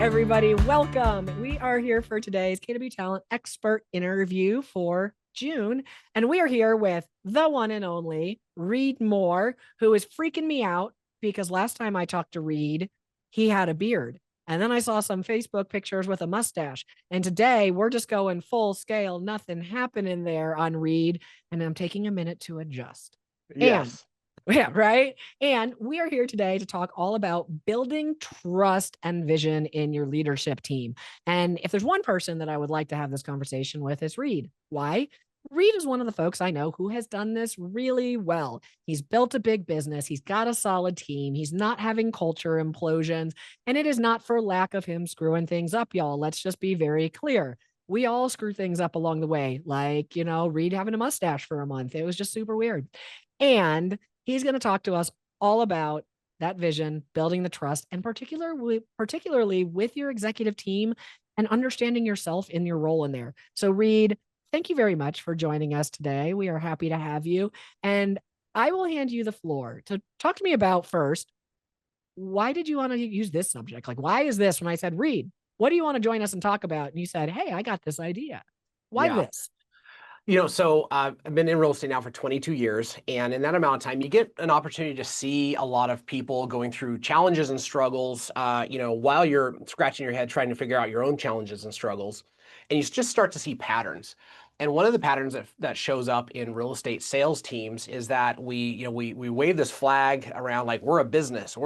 everybody. Welcome. We are here for today's KW Talent Expert interview for June. And we are here with the one and only Reed Moore, who is freaking me out because last time I talked to Reed, he had a beard. And then I saw some Facebook pictures with a mustache. And today we're just going full scale, nothing happening there on Reed. And I'm taking a minute to adjust. And Yes. yeah, right. And we are here today to talk all about building trust and vision in your leadership team. And if there's one person that I would like to have this conversation with, it's Reed. Why? Reed is one of the folks I know who has done this really well. He's built a big business. He's got a solid team. He's not having culture implosions. And it is not for lack of him screwing things up, y'all. Let's just be very clear. We all screw things up along the way. Like, Reed having a mustache for a month. It was just super weird. And he's going to talk to us all about that vision, building the trust, and particularly with your executive team and understanding yourself in your role in there. So, Reed, thank you very much for joining us today. We are happy to have you. And I will hand you the floor to talk to me about first, why did you want to use this subject? Like, why is this? When I said, Reed, what do you want to join us and talk about? And you said, hey, I got this idea. Why Yeah. this? I've been in real estate now for 22 years, and in that amount of time, you get an opportunity to see a lot of people going through challenges and struggles, while you're scratching your head trying to figure out your own challenges and struggles, and you just start to see patterns. And one of the patterns that shows up in real estate sales teams is that we wave this flag around like we're a business.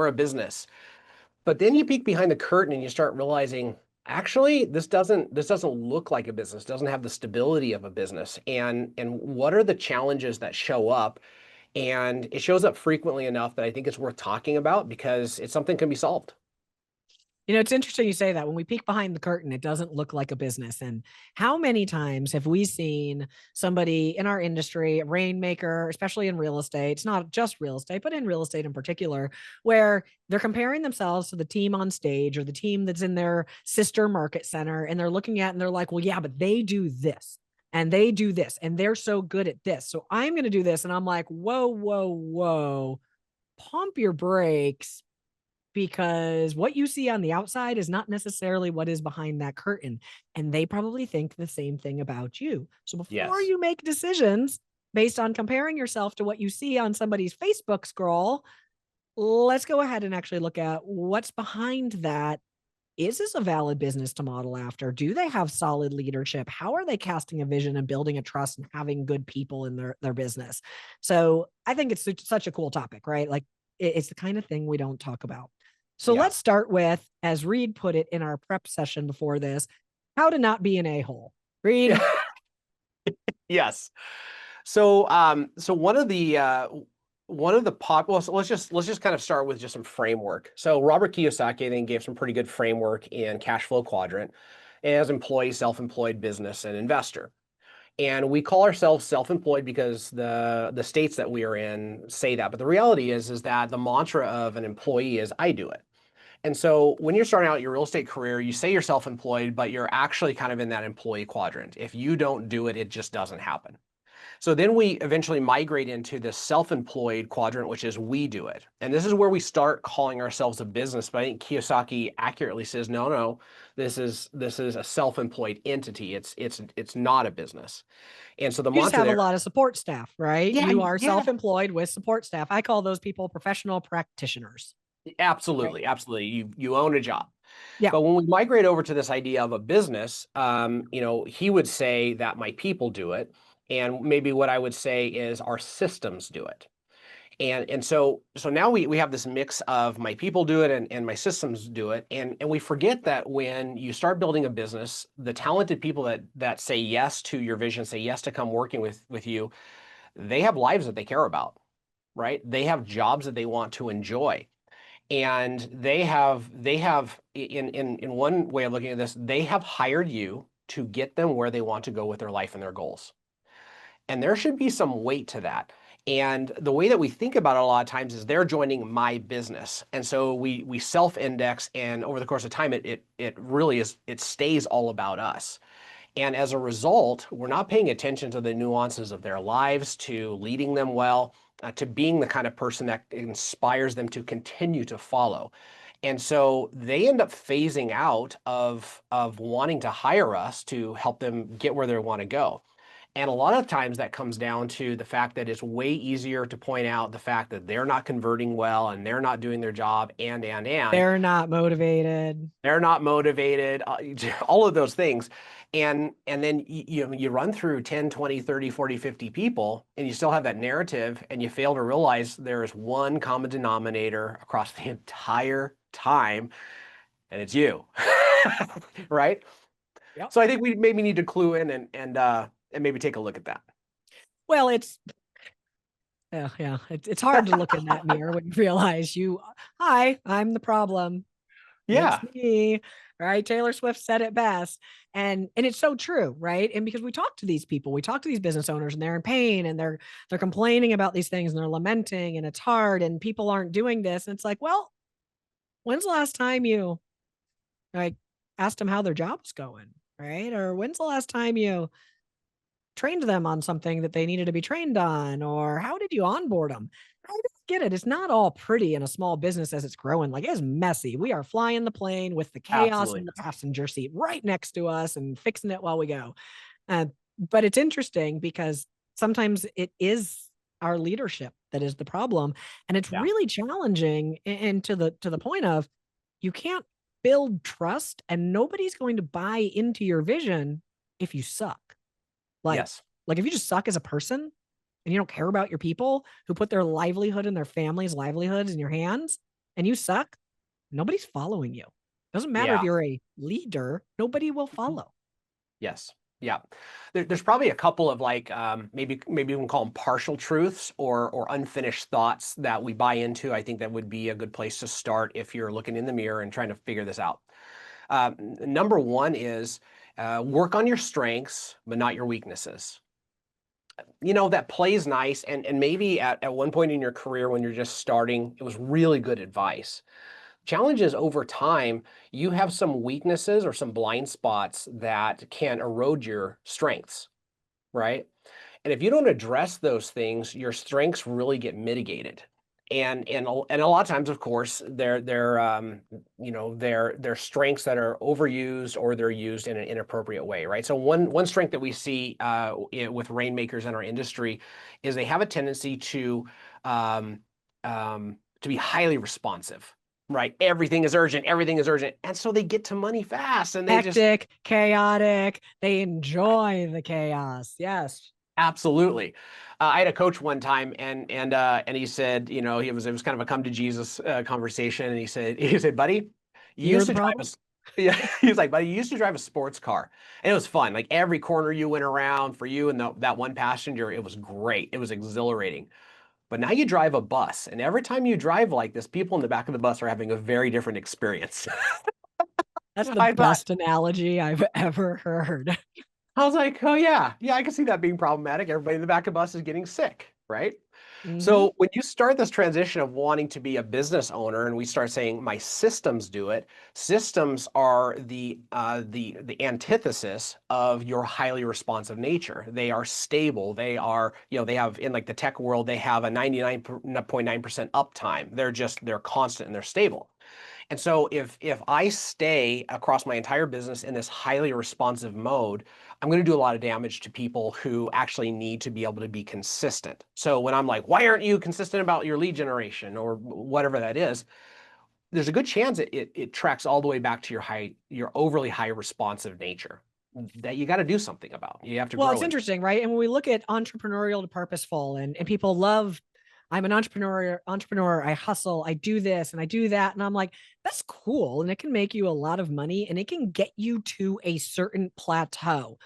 But then you peek behind the curtain and you start realizing, actually, this doesn't look like a business, doesn't have the stability of a business. And what are the challenges that show up? And it shows up frequently enough that I think it's worth talking about because it's something can be solved. It's interesting you say that. When we peek behind the curtain, it doesn't look like a business. And how many times have we seen somebody in our industry, a rainmaker, especially in real estate? It's not just real estate, but in real estate in particular, where they're comparing themselves to the team on stage or the team that's in their sister market center. And they're looking at and they're like, well, yeah, but they do this and they do this and they're so good at this. So I'm going to do this. And I'm like, whoa, whoa, whoa, pump your brakes, because what you see on the outside is not necessarily what is behind that curtain. And they probably think the same thing about you. So before Yes. you make decisions based on comparing yourself to what you see on somebody's Facebook scroll, let's go ahead and actually look at what's behind that. Is this a valid business to model after? Do they have solid leadership? How are they casting a vision and building a trust and having good people in their business? So I think it's such a cool topic, right? Like it's the kind of thing we don't talk about. So Yeah. let's start with, as Reed put it in our prep session before this, how to not be an a-hole. Reed? Yes. So one of the well, so let's just kind of start with just some framework. So Robert Kiyosaki, I think, gave some pretty good framework in cash flow quadrant as employee, self-employed, business, and investor. And we call ourselves self-employed because the states that we are in say that. But the reality is that the mantra of an employee is I do it. And so when you're starting out your real estate career, you say you're self-employed, but you're actually kind of in that employee quadrant. If you don't do it, it just doesn't happen. So then we eventually migrate into this self-employed quadrant, which is we do it. And this is where we start calling ourselves a business. But I think Kiyosaki accurately says, no, this is a self-employed entity. It's not a business. And so the You just mantra have a there, lot of support staff, right? yeah, You are yeah, self-employed with support staff. I call those people professional practitioners. Right. absolutely, absolutely. You own a job. Yeah. But when we migrate over to this idea of a business, he would say that my people do it. And maybe what I would say is our systems do it. And so now we have this mix of my people do it and my systems do it. And we forget that when you start building a business, the talented people that say yes to your vision, say yes to come working with you, they have lives that they care about, right? They have jobs that they want to enjoy. And they have in one way of looking at this, they have hired you to get them where they want to go with their life and their goals. And there should be some weight to that. And the way that we think about it a lot of times is they're joining my business. And so we self-index, and over the course of time, it really is, it stays all about us. And as a result, we're not paying attention to the nuances of their lives, to leading them well, to being the kind of person that inspires them to continue to follow. And so they end up phasing out of wanting to hire us to help them get where they want to go. And a lot of times that comes down to the fact that it's way easier to point out the fact that they're not converting well and they're not doing their job and They're not motivated. they're not motivated, all of those things. And then you run through 10, 20, 30, 40, 50 people and you still have that narrative and you fail to realize there is one common denominator across the entire time, and it's you. Right? Yep. So I think we maybe need to clue in and maybe take a look at that. Well, it's hard to look in that mirror when you realize hi, I'm the problem. It's Yeah, me, right? Taylor Swift said it best. And it's so true, right? And because we talk to these people, we talk to these business owners and they're in pain and they're complaining about these things and they're lamenting and it's hard and people aren't doing this. And it's like, well, when's the last time you like asked them how their job's going, right? Or when's the last time you trained them on something that they needed to be trained on? Or how did you onboard them? I just get it. It's not all pretty in a small business as it's growing. Like it's messy. We are flying the plane with the chaos absolutely. in the passenger seat right next to us and fixing it while we go. Uh, but it's interesting because sometimes it is our leadership that is the problem, and it's Yeah. really challenging. And to the point of you can't build trust, and nobody's going to buy into your vision if you suck. Like, Yes. like if you just suck as a person and you don't care about your people who put their livelihood and their families' livelihoods in your hands and you suck, nobody's following you. Doesn't matter if Yeah. you're a leader, nobody will follow. Yes. Yeah. There's probably a couple of like maybe we can call them partial truths or unfinished thoughts that we buy into. I think that would be a good place to start if you're looking in the mirror and trying to figure this out. Number one is work on your strengths, but not your weaknesses. That plays nice. And maybe at one point in your career when you're just starting, it was really good advice. Challenge is over time, you have some weaknesses or some blind spots that can erode your strengths, right? And if you don't address those things, your strengths really get mitigated. And a lot of times, of course, they're strengths that are overused or they're used in an inappropriate way, right? So one strength that we see with rainmakers in our industry is they have a tendency um, to be highly responsive, right? Everything is urgent, and so they get to money fast, and they just Hectic, chaotic. They enjoy the chaos. Yes. absolutely. I had a coach one time, and he said, it was kind of a come to Jesus conversation, and he said, buddy, you You're used the to drive problem. yeah, he was like, buddy, you used to drive a sports car, and it was fun. Like every corner you went around for you and that one passenger, it was great. It was exhilarating. But now you drive a bus, and every time you drive like this, people in the back of the bus are having a very different experience. That's the I thought, best analogy I've ever heard. I was like, oh yeah, I can see that being problematic. Everybody in the back of the bus is getting sick, right? Hmm. So when you start this transition of wanting to be a business owner, and we start saying my systems do it, systems are the antithesis of your highly responsive nature. They are stable. They have in like the tech world, they have a 99.9% uptime. They're constant and they're stable. And so if I stay across my entire business in this highly responsive mode, I'm going to do a lot of damage to people who actually need to be able to be consistent. So when I'm like, why aren't you consistent about your lead generation or whatever that is, there's a good chance it tracks all the way back to your overly high responsive nature that you got to do something about. You have to Well, grow it's in. interesting, right? And when we look at entrepreneurial to purposeful, and people love, I'm an entrepreneur, I hustle, I do this and I do that. And I'm like, that's cool. And it can make you a lot of money and it can get you to a certain plateau.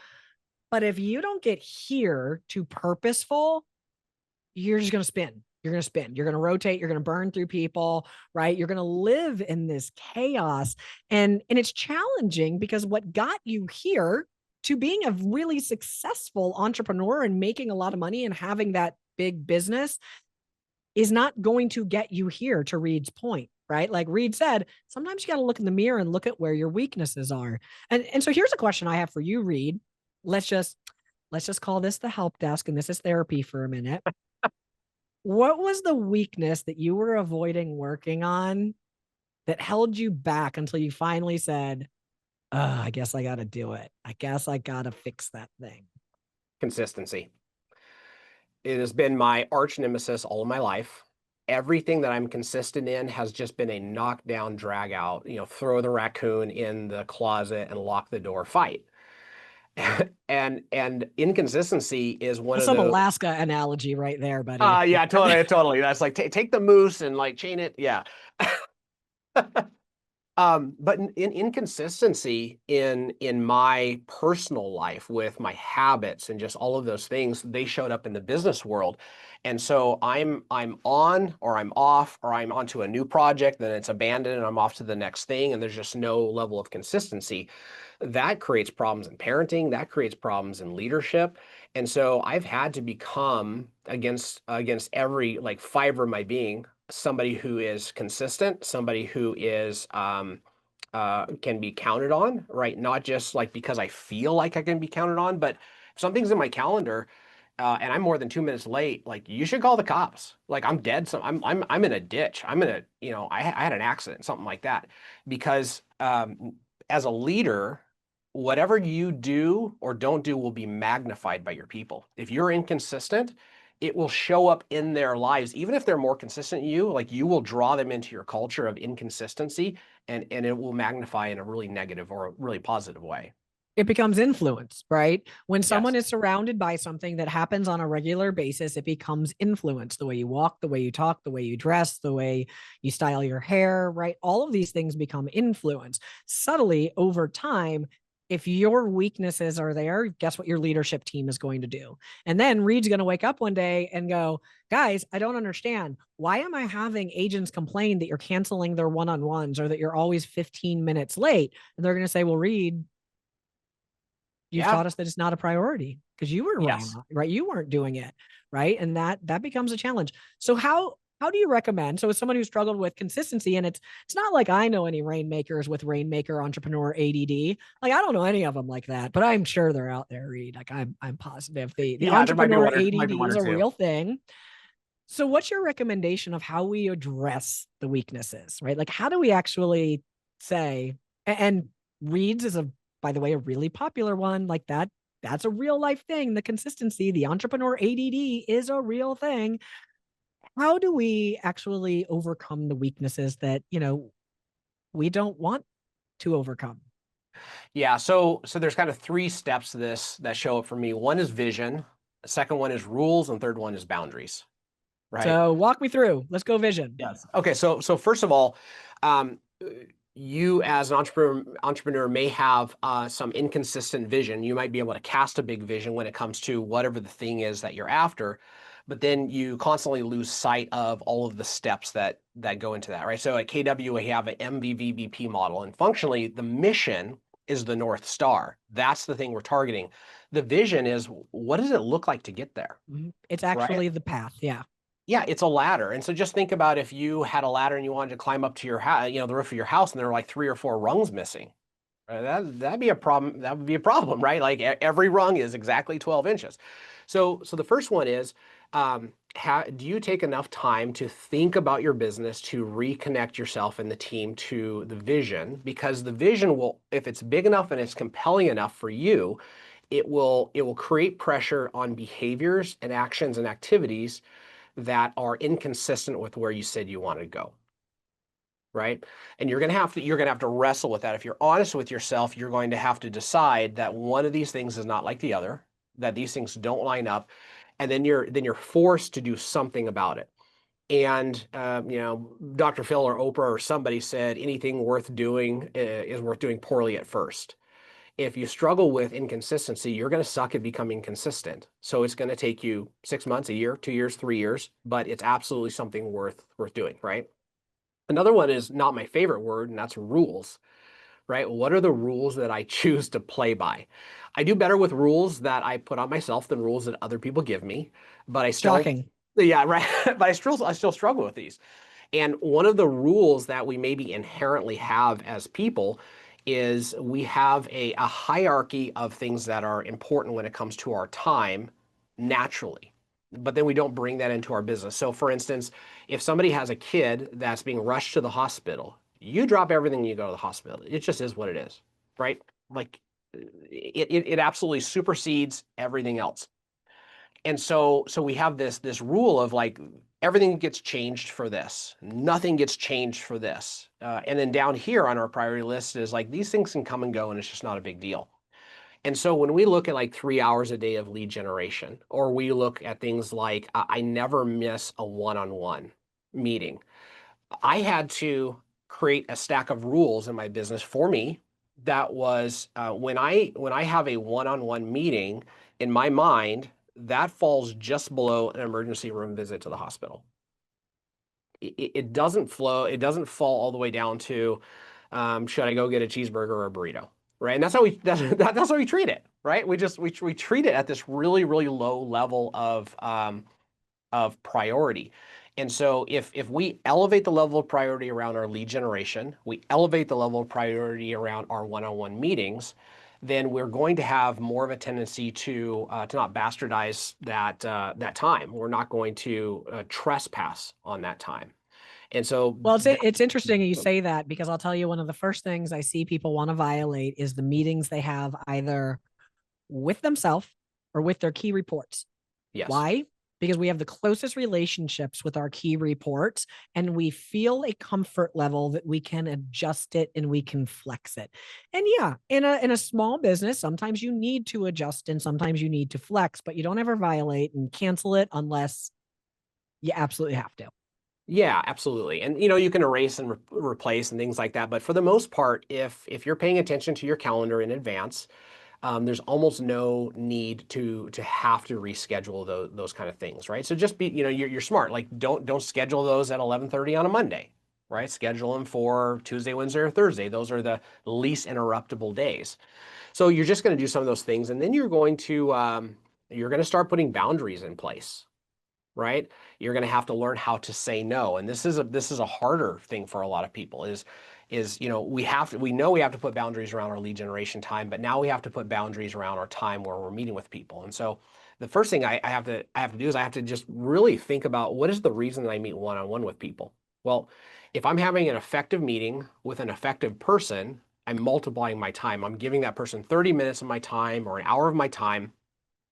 But if you don't get here to purposeful, you're just going to spin. You're going to spin. You're going to rotate. You're going to burn through people, right? You're going to live in this chaos. And it's challenging because what got you here to being a really successful entrepreneur and making a lot of money and having that big business is not going to get you here, to Reed's point, right? Like Reed said, sometimes you got to look in the mirror and look at where your weaknesses are. And so here's a question I have for you, Reed. Let's just let's just call this the help desk and this is therapy for a minute. What was the weakness that you were avoiding working on that held you back until you finally said, I guess I got to do it. I guess I got to fix that thing? Consistency. It has been my arch nemesis all of my life. Everything that I'm consistent in has just been a knockdown, drag out, throw the raccoon in the closet and lock the door fight. And inconsistency is one That's of some those. Alaska analogy right there, buddy. Yeah, totally, totally. That's like take the moose and like chain it. Yeah. But in inconsistency in my personal life with my habits and just all of those things, they showed up in the business world. And so I'm on or I'm off or I'm onto a new project, then it's abandoned and I'm off to the next thing, and there's just no level of consistency. That creates problems in parenting, that creates problems in leadership. And so I've had to become against every like fiber of my being, somebody who is consistent, somebody who is can be counted on, right? Not just like because I feel like I can be counted on, but if something's in my calendar and I'm more than 2 minutes late, like you should call the cops. Like I'm dead. So I'm in a ditch. I'm in a, I had an accident, something like that. Because as a leader, whatever you do or don't do will be magnified by your people. If you're inconsistent, it will show up in their lives. Even if they're more consistent than you, like you will draw them into your culture of inconsistency, and it will magnify in a really negative or a really positive way. It becomes influence, right? When someone Yes. is surrounded by something that happens on a regular basis, it becomes influence. The way you walk, the way you talk, the way you dress, the way you style your hair, right? All of these things become influence subtly over time. If your weaknesses are there, guess what your leadership team is going to do? And then Reed's going to wake up one day and go, guys, I don't understand. Why am I having agents complain that you're canceling their one on ones or that you're always 15 minutes late? And they're going to say, well, Reed, you've Yeah. taught us that it's not a priority because you were wrong, Yes. right? You weren't doing it, right? And that becomes a challenge. So how do you recommend? So as someone who struggled with consistency, and it's not like I know any rainmakers with rainmaker entrepreneur ADD. Like I don't know any of them like that, but I'm sure they're out there. Reed, like I'm positive the Yeah, there might be entrepreneur one ADD is or a two. real thing. So what's your recommendation of how we address the weaknesses, right? Like how do we actually say, and Reads is a, by the way, a really popular one like that. That's a real life thing. The consistency, the entrepreneur ADD is a real thing. How do we actually overcome the weaknesses that, we don't want to overcome? Yeah, so there's kind of three steps to this that show up for me. One is vision, the second one is rules, and third one is boundaries, right? So walk me through. Let's go vision. Yes. Okay, so first of all, um, you as an entrepreneur may have some inconsistent vision. You might be able to cast a big vision when it comes to whatever the thing is that you're after, but then you constantly lose sight of all of the steps that go into that, right? So at KW, we have an MVVBP model, and functionally, the mission is the North Star. That's the thing we're targeting. The vision is what does it look like to get there, It's right? actually the path. Yeah. Yeah, it's a ladder. And so just think about if you had a ladder and you wanted to climb up to your house, the roof of your house, and there were like 3 or 4 rungs missing. Right? That'd be a problem. That would be a problem, right? Like every rung is exactly 12 inches. So the first one is, do you take enough time to think about your business to reconnect yourself and the team to the vision? Because the vision will, if it's big enough and it's compelling enough for you, it will create pressure on behaviors and actions and activities that are inconsistent with where you said you want to go, right? And you're going to have to wrestle with that. If you're honest with yourself, you're going to have to decide that one of these things is not like the other, that these things don't line up, and then you're forced to do something about it. And Dr. Phil or Oprah or somebody said anything worth doing is worth doing poorly at first. If you struggle with inconsistency, you're going to suck at becoming consistent. So it's going to take you 6 months, a year, 2 years, 3 years, but it's absolutely something worth doing, right? Another one is not my favorite word, and that's rules, right? What are the rules that I choose to play by? I do better with rules that I put on myself than rules that other people give me, but I still, Shocking. yeah, right. But I still struggle with these. And one of the rules that we maybe inherently have as people is we have a hierarchy of things that are important when it comes to our time naturally. But then we don't bring that into our business. So, for instance, if somebody has a kid that's being rushed to the hospital, You drop everything and you go to the hospital. It just is what it is, right? Like it absolutely supersedes everything else. And so we have this rule of like everything gets changed for this, nothing gets changed for this. And then down here on our priority list is like these things can come and go and it's just not a big deal. And so when we look at like 3 hours a day of lead generation, or we look at things like I never miss a one-on-one meeting, I had to create a stack of rules in my business for me that was when I have a one-on-one meeting in my mind, that falls just below an emergency room visit to the hospital. It doesn't flow, it doesn't fall all the way down to should I go get a cheeseburger or a burrito, right? And that's how we treat it, right? We treat it at this really really low level of priority. And so if we elevate the level of priority around our lead generation, we elevate the level of priority around our one-on-one meetings, then we're going to have more of a tendency to not bastardize that time. We're not going to trespass on that time. And so Well, it's interesting you say that because I'll tell you one of the first things I see people want to violate is the meetings they have either with themselves or with their key reports. yes. Why? Because we have the closest relationships with our key reports and we feel a comfort level that we can adjust it and we can flex it. And yeah, in a small business, sometimes you need to adjust and sometimes you need to flex, but you don't ever violate and cancel it unless you absolutely have to. Yeah, absolutely. And you can erase and replace and things like that. But for the most part, if you're paying attention to your calendar in advance, there's almost no need to have to reschedule those kind of things, right? So just be, you're smart. Like don't schedule those at 11:30 on a Monday, right? Schedule them for Tuesday, Wednesday, or Thursday. Those are the least interruptible days. So you're just going to do some of those things, and then you're going to start putting boundaries in place, right? You're going to have to learn how to say no. And this is a harder thing for a lot of people is we know we have to put boundaries around our lead generation time, but now we have to put boundaries around our time where we're meeting with people. And so the first thing I have to do is I have to just really think about what is the reason that I meet one-on-one with people. Well, if I'm having an effective meeting with an effective person, I'm multiplying my time. I'm giving that person 30 minutes of my time or an hour of my time,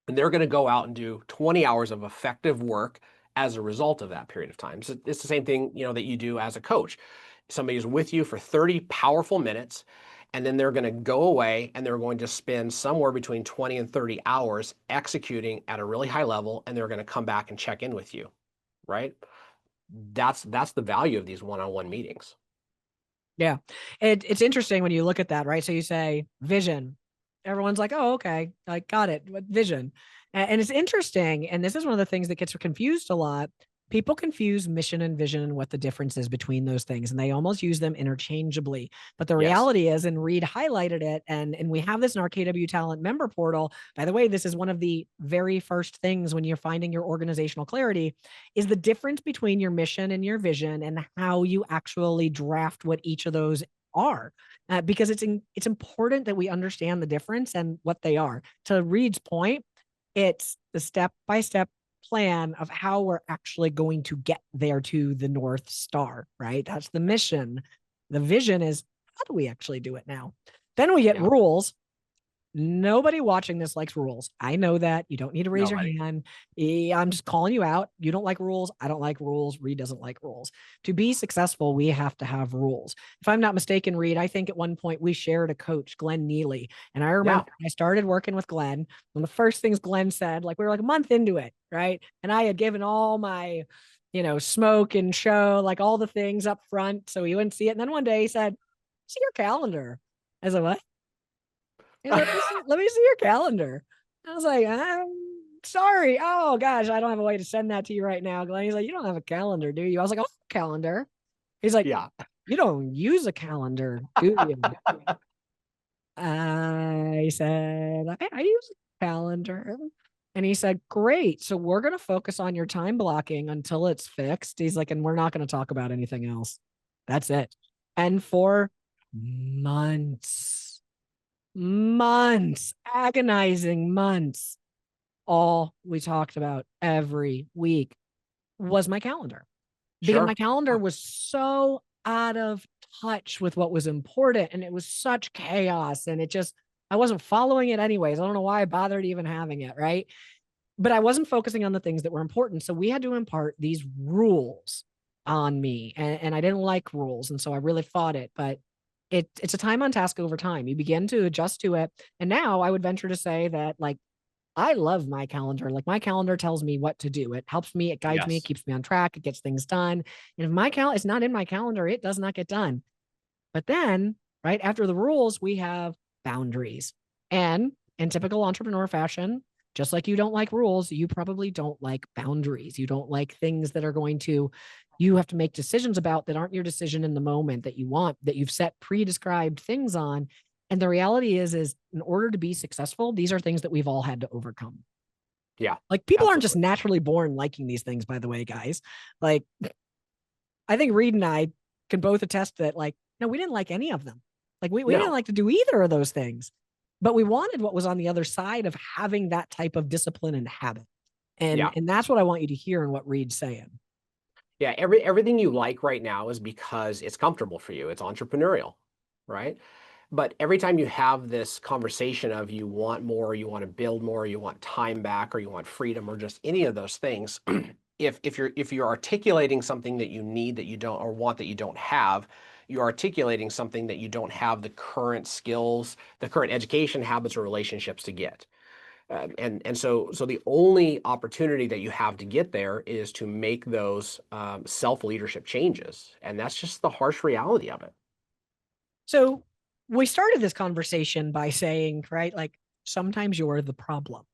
and they're going to go out and do 20 hours of effective work as a result of that period of time. So it's the same thing, that you do as a coach. Somebody's with you for 30 powerful minutes, and then they're going to go away and they're going to spend somewhere between 20 and 30 hours executing at a really high level, and they're going to come back and check in with you, right? That's the value of these one-on-one meetings. Yeah. It's interesting when you look at that, right? So you say vision. Everyone's like, oh, okay, I got it. What vision? And it's interesting. And this is one of the things that gets confused a lot. People confuse mission and vision and what the difference is between those things, and they almost use them interchangeably. But the Yes. reality is, and Reed highlighted it, and we have this in our KW Talent member portal. By the way, this is one of the very first things when you're finding your organizational clarity is the difference between your mission and your vision and how you actually draft what each of those are. Because it's important that we understand the difference and what they are. To Reed's point, it's the step by step plan of how we're actually going to get there to the North Star, right? That's the mission. The vision is how do we actually do it now? Then we get Yeah. rules. Nobody watching this likes rules. I know that. You don't need to raise your Nobody. hand. I'm just calling you out. You don't like rules. I don't like rules. Reed doesn't like rules. To be successful, we have to have rules. If I'm not mistaken, Reed, I think at one point we shared a coach, Glenn Neely. And I remember Yeah. I started working with Glenn. One of the first things Glenn said, like we were like a month into it, right? And I had given all my, smoke and show, like all the things up front so he wouldn't see it. And then one day he said, see your calendar. I said, what? He's like, let me see your calendar. I was like, I'm sorry. Oh gosh, I don't have a way to send that to you right now, Glenn. He's like, you don't have a calendar, do you? I was like, oh, calendar. He's like, Yeah. you don't use a calendar, do you? I said, I use a calendar. And he said, great. So we're going to focus on your time blocking until it's fixed. He's like, and we're not going to talk about anything else. That's it. And for months, agonizing months, all we talked about every week was my calendar because Sure. my calendar was so out of touch with what was important. And it was such chaos. And I wasn't following it anyways. I don't know why I bothered even having it. Right. But I wasn't focusing on the things that were important. So we had to impart these rules on me. And I didn't like rules. And so I really fought it. But it's a time on task over time. You begin to adjust to it. And now I would venture to say that, like, I love my calendar. Like, my calendar tells me what to do. It helps me, it guides me, it Yes. keeps me on track, it gets things done. And if my calendar is not in my calendar, it does not get done. But then, right after the rules, we have boundaries. And in typical entrepreneur fashion, just like you don't like rules, you probably don't like boundaries. You don't like things that are going to, you have to make decisions about that aren't your decision in the moment that you want, that you've set pre-described things on. And the reality is in order to be successful, these are things that we've all had to overcome. Yeah, Like, people aren't just absolutely. naturally born liking these things, by the way, guys. Like, I think Reed and I can both attest that, like, no, we didn't like any of them. Like, we didn't No. like to do either of those things, but we wanted what was on the other side of having that type of discipline and habit. And Yeah. that's what I want you to hear in what Reed's saying. Yeah, everything you like right now is because it's comfortable for you. It's entrepreneurial, right? But every time you have this conversation of you want more, you want to build more, you want time back, or you want freedom, or just any of those things, if you're articulating something that you need that you don't or want that you don't have, you're articulating something that you don't have the current skills, the current education, habits, or relationships to get. And so the only opportunity that you have to get there is to make those self-leadership changes, and that's just the harsh reality of it. So we started this conversation by saying, right, like, sometimes you're the problem.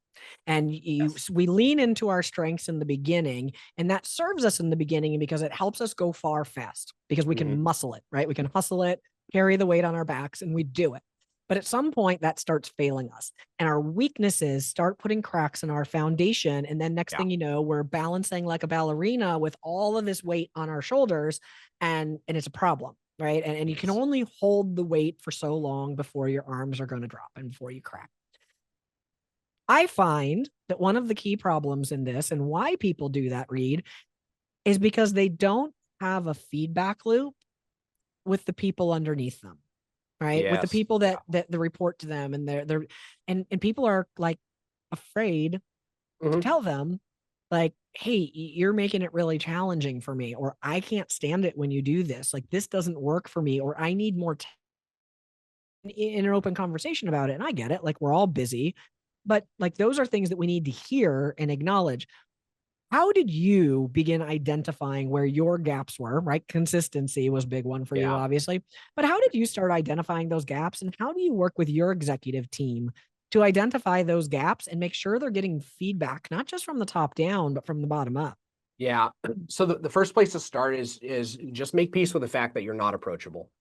And Yes. we lean into our strengths in the beginning, and that serves us in the beginning because it helps us go far fast because we can Hmm. muscle it, right? We can hustle it, carry the weight on our backs, and we do it. But at some point that starts failing us, and our weaknesses start putting cracks in our foundation. And then next Yeah. thing you know, we're balancing like a ballerina with all of this weight on our shoulders, and it's a problem. Right. And you can Yes. only hold the weight for so long before your arms are going to drop and before you crack. I find that one of the key problems in this and why people do that, Read, is because they don't have a feedback loop with the people underneath them, right? With the Yes. people Yeah. that report to them, and they're and people are like afraid to Hmm. tell them, like, hey, you're making it really challenging for me, or I can't stand it when you do this. Like, this doesn't work for me, or I need more in an open conversation about it. And I get it. Like, we're all busy, but like, those are things that we need to hear and acknowledge. How did you begin identifying where your gaps were, right? Consistency was a big one for you, Yeah. obviously. But how did you start identifying those gaps? And how do you work with your executive team to identify those gaps and make sure they're getting feedback, not just from the top down, but from the bottom up? Yeah. So the first place to start is just make peace with the fact that you're not approachable.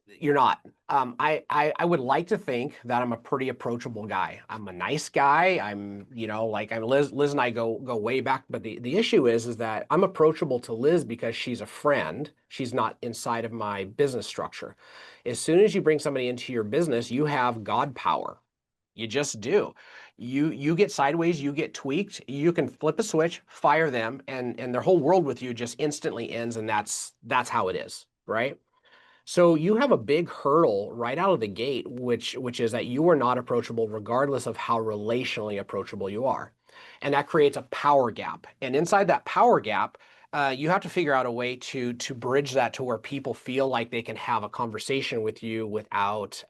You're not. I would like to think that I'm a pretty approachable guy. I'm a nice guy. I'm Liz and I go way back, but the issue is that I'm approachable to Liz because she's a friend. She's not inside of my business structure. As soon as you bring somebody into your business, you have God power. You just do. You get sideways, you get tweaked, you can flip a switch, fire them, and their whole world with you just instantly ends, and that's how it is, right? So you have a big hurdle right out of the gate, which is that you are not approachable regardless of how relationally approachable you are. And that creates a power gap. And inside that power gap, you have to figure out a way to bridge that to where people feel like they can have a conversation with you without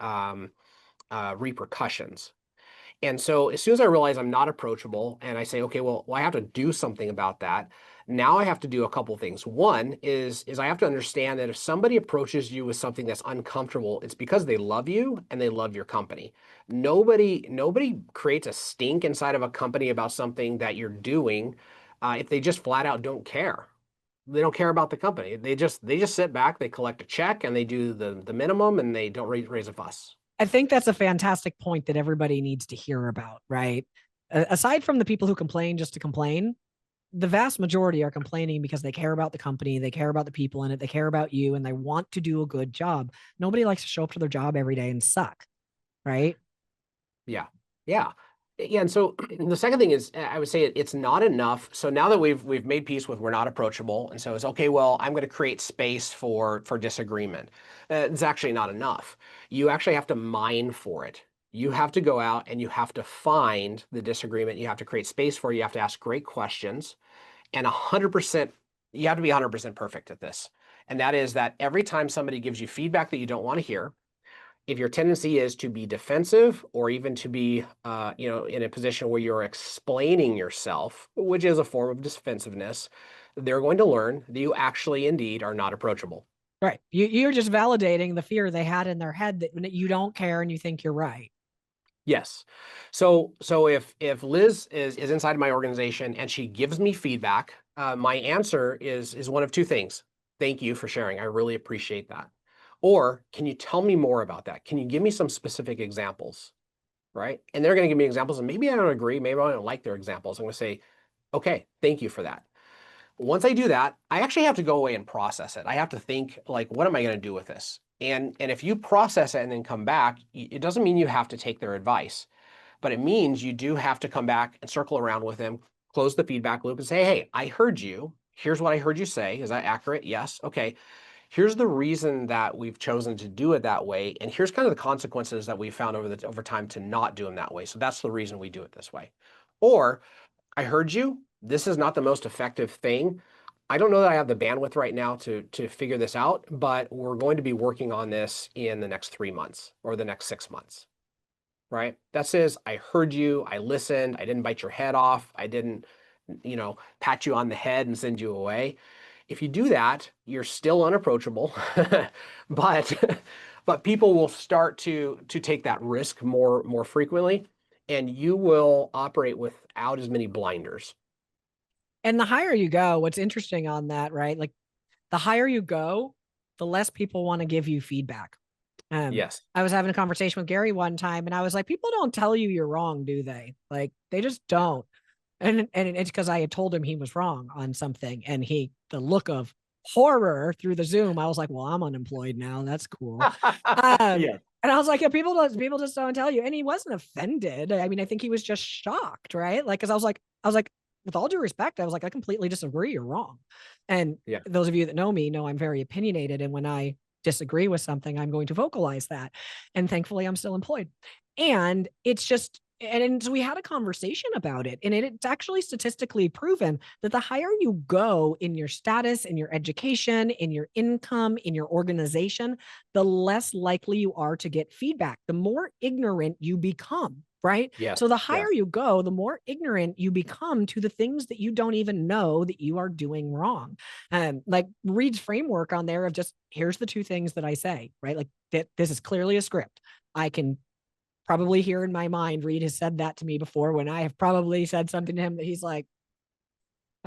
repercussions. And so as soon as I realize I'm not approachable and I say, okay, well, I have to do something about that. Now I have to do a couple things. One is I have to understand that if somebody approaches you with something that's uncomfortable, it's because they love you and they love your company. Nobody creates a stink inside of a company about something that you're doing if they just flat out don't care. They don't care about the company. They just sit back, they collect a check, and they do the minimum, and they don't raise a fuss. I think that's a fantastic point that everybody needs to hear about, right? Aside from the people who complain just to complain, the vast majority are complaining because they care about the company, they care about the people in it, they care about you, and they want to do a good job. Nobody likes to show up to their job every day and suck, right? Yeah. Yeah. Yeah, and so the second thing is, I would say it's not enough. So now that we've made peace with we're not approachable, and so it's okay. Well, I'm going to create space for disagreement. It's actually not enough. You actually have to mine for it. You have to go out and you have to find the disagreement. You have to create space for it. You have to ask great questions, and 100%. You have to be 100% perfect at this. And that is that every time somebody gives you feedback that you don't want to hear, if your tendency is to be defensive or even to be in a position where you're explaining yourself, which is a form of defensiveness, they're going to learn that you actually indeed are not approachable. Right. You're just validating the fear they had in their head that you don't care and you think you're right. Yes. So if Liz is inside my organization and she gives me feedback, my answer is one of two things. Thank you for sharing. I really appreciate that. Or can you tell me more about that? Can you give me some specific examples? Right? And they're going to give me examples, and maybe I don't agree, maybe I don't like their examples. I'm going to say, okay, thank you for that. Once I do that, I actually have to go away and process it. I have to think, like, what am I going to do with this? And if you process it and then come back, it doesn't mean you have to take their advice, but it means you do have to come back and circle around with them, close the feedback loop and say, hey, I heard you. Here's what I heard you say. Is that accurate? Yes. Okay. Here's the reason that we've chosen to do it that way, and here's kind of the consequences that we've found over time to not do them that way. So that's the reason we do it this way. Or, I heard you. This is not the most effective thing. I don't know that I have the bandwidth right now to figure this out, but we're going to be working on this in the next 3 months or the next 6 months, right? That says, I heard you, I listened, I didn't bite your head off, I didn't, pat you on the head and send you away. If you do that, you're still unapproachable, but but people will start to take that risk more frequently, and you will operate without as many blinders. And the higher you go, what's interesting on that, right? Like the higher you go, the less people want to give you feedback. Yes. I was having a conversation with Gary one time and I was like, people don't tell you you're wrong, do they? Like they just Yeah. don't. And it's because I had told him he was wrong on something. And the look of horror through the Zoom, I was like, well, I'm unemployed now. That's cool. Yeah. And I was like, yeah, people just don't tell you. And he wasn't offended. I mean, I think he was just shocked, right? Like, cause I was like, with all due respect, I was like, I completely disagree. You're wrong. And Yeah. those of you that know me know I'm very opinionated. And when I disagree with something, I'm going to vocalize that. And thankfully, I'm still employed. And it's just, and so we had a conversation about it. And it's actually statistically proven that the higher you go in your status, in your education, in your income, in your organization, the less likely you are to get feedback, the more ignorant you become. Right. Yes. So the Yes. higher you go, the more ignorant you become to the things that you don't even know that you are doing wrong. Like Reed's framework on there of just here's the two things that I say, right? Like that this is clearly a script. I can probably hear in my mind, Reed has said that to me before when I have probably said something to him that he's like,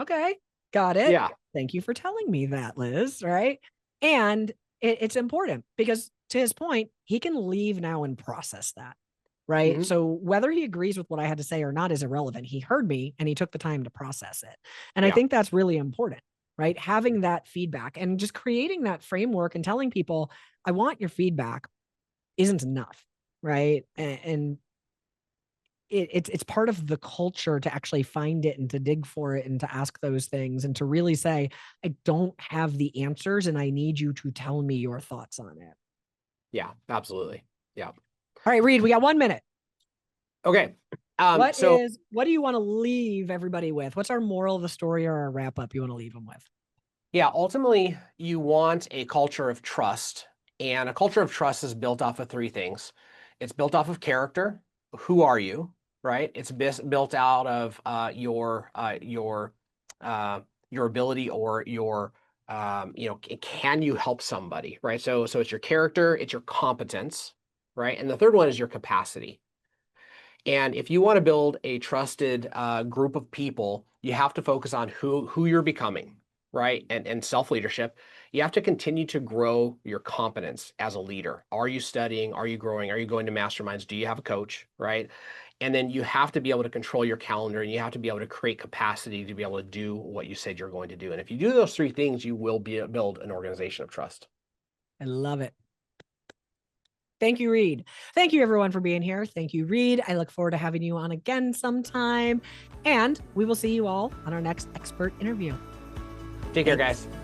okay, got it. Yeah. Thank you for telling me that, Liz. Right. And it's important because to his point, he can leave now and process that. Right. Hmm. So whether he agrees with what I had to say or not is irrelevant. He heard me and he took the time to process it. And I Yeah. think that's really important. Right. Having that feedback and just creating that framework and telling people, I want your feedback isn't enough. Right. And it's part of the culture to actually find it and to dig for it and to ask those things and to really say, I don't have the answers and I need you to tell me your thoughts on it. Yeah. Absolutely. Yeah. All right, Reed, we got 1 minute. Okay. What So is what do you want to leave everybody with? What's our moral of the story or our wrap up you want to leave them with? yeah, ultimately, you want a culture of trust, and a culture of trust is built off of three things. It's built off of character. Who are you? Right? It's built out of your ability or can you help somebody? Right? So it's your character, it's your competence, right? And the third one is your capacity. And if you want to build a trusted group of people, you have to focus on who you're becoming, right? And self-leadership. You have to continue to grow your competence as a leader. Are you studying? Are you growing? Are you going to masterminds? Do you have a coach, right? And then you have to be able to control your calendar and you have to be able to create capacity to be able to do what you said you're going to do. And if you do those three things, you will build an organization of trust. I love it. Thank you, Reed. Thank you, everyone, for being here. Thank you, Reed. I look forward to having you on again sometime. And we will see you all on our next expert interview. Take care, Thanks. guys.